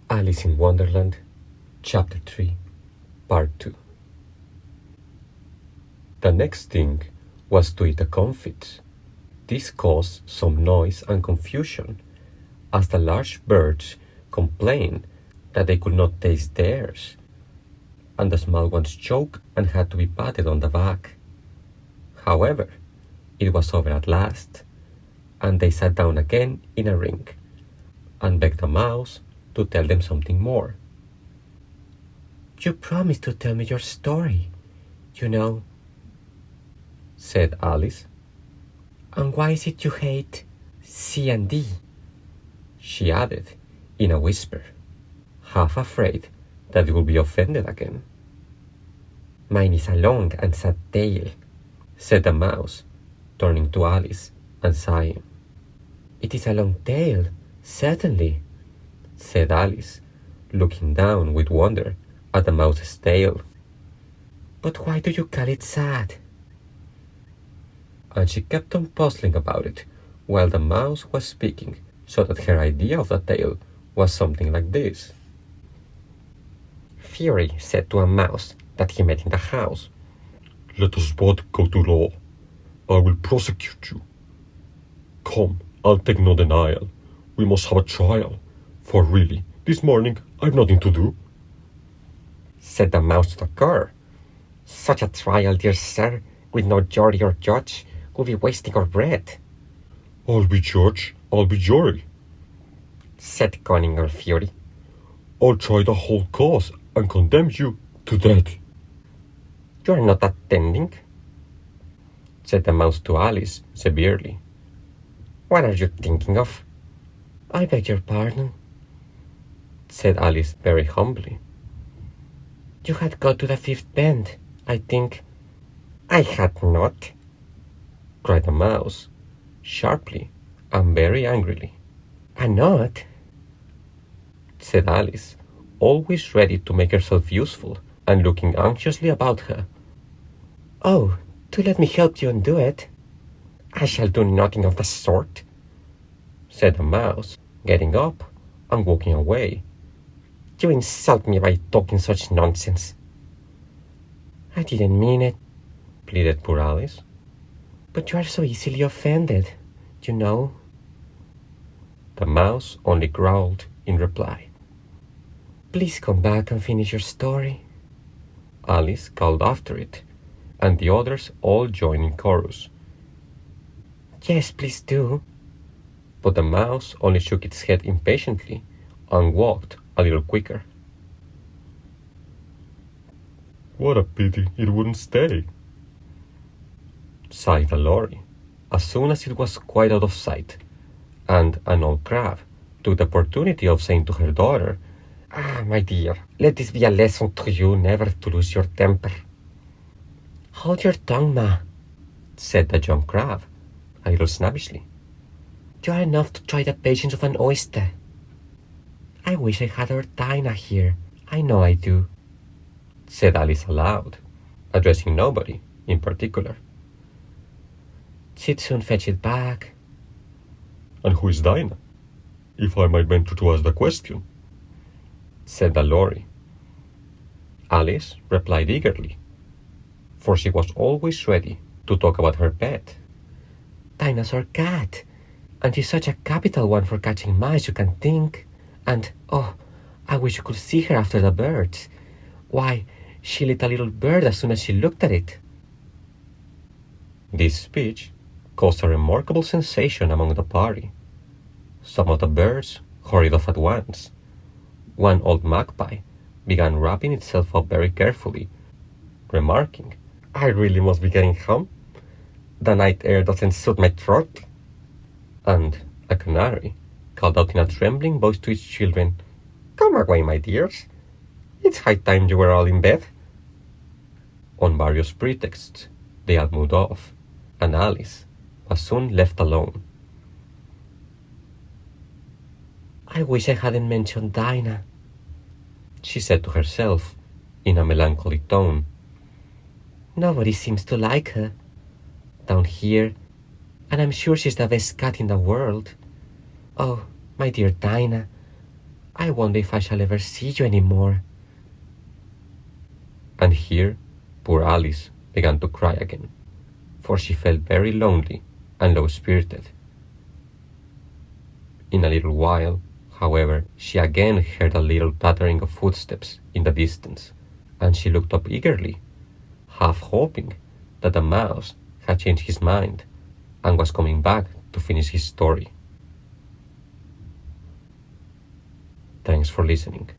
Alice in Wonderland, Chapter 3, Part 2. The next thing was to eat the confits. This caused some noise and confusion, as the large birds complained that they could not taste theirs, and the small ones choked and had to be patted on the back. However, it was over at last, and they sat down again in a ring, and begged the mouse to tell them something more. "You promised to tell me your story, you know," said Alice. "And why is it you hate C and D?" she added in a whisper, half afraid that it would be offended again. "Mine is a long and sad tale," said the mouse, turning to Alice and sighing. "It is a long tale, certainly," said Alice, looking down with wonder at the mouse's tail. "But why do you call it sad?" And she kept on puzzling about it while the mouse was speaking, so that her idea of the tale was something like this. Fury said to a mouse that he met in the house, "Let us both go to law. I will prosecute you. Come, I'll take no denial. We must have a trial. For really, this morning I've nothing to do." Said the mouse to the cur, "Such a trial, dear sir, with no jury or judge, would be wasting our breath." "I'll be judge, I'll be jury," said cunning or Fury. "I'll try the whole cause and condemn you to death." "You are not attending," said the mouse to Alice severely. "What are you thinking of?" "I beg your pardon," said Alice very humbly. "You had got to the fifth bend, I think." "I had not," cried the mouse, sharply and very angrily. "And not?" said Alice, always ready to make herself useful and looking anxiously about her. "Oh, do let me help you undo it." "I shall do nothing of the sort," said the mouse, getting up and walking away. "You insult me by talking such nonsense." "I didn't mean it," pleaded poor Alice. "But you are so easily offended, you know." The mouse only growled in reply. "Please come back and finish your story," Alice called after it, and the others all joined in chorus. "Yes, please do." But the mouse only shook its head impatiently and walked a little quicker. "What a pity it wouldn't stay," sighed the lorry, as soon as it was quite out of sight, and an old crab took the opportunity of saying to her daughter, "Ah, my dear, let this be a lesson to you never to lose your temper." "Hold your tongue, ma," said the young crab, a little snappishly. "You are enough to try the patience of an oyster." "I wish I had our Dinah here. I know I do," said Alice aloud, addressing nobody in particular. "She'd soon fetch it back." "And who is Dinah, if I might venture to ask the question?" said the lorry. Alice replied eagerly, for she was always ready to talk about her pet. "Dinah's our cat, and she's such a capital one for catching mice you can think. And, oh, I wish you could see her after the birds. Why, she lit a little bird as soon as she looked at it." This speech caused a remarkable sensation among the party. Some of the birds hurried off at once. One old magpie began wrapping itself up very carefully, remarking, "I really must be getting home. The night air doesn't suit my throat." And a canary called out in a trembling voice to its children, "Come away, my dears. It's high time you were all in bed." On various pretexts, they all moved off, and Alice was soon left alone. "I wish I hadn't mentioned Dinah," she said to herself in a melancholy tone. "Nobody seems to like her down here, and I'm sure she's the best cat in the world. Oh, my dear Dinah, I wonder if I shall ever see you any more. And here poor Alice began to cry again, for she felt very lonely and low-spirited. In a little while, however, she again heard a little pattering of footsteps in the distance, and she looked up eagerly, half hoping that the mouse had changed his mind and was coming back to finish his story. Thanks for listening.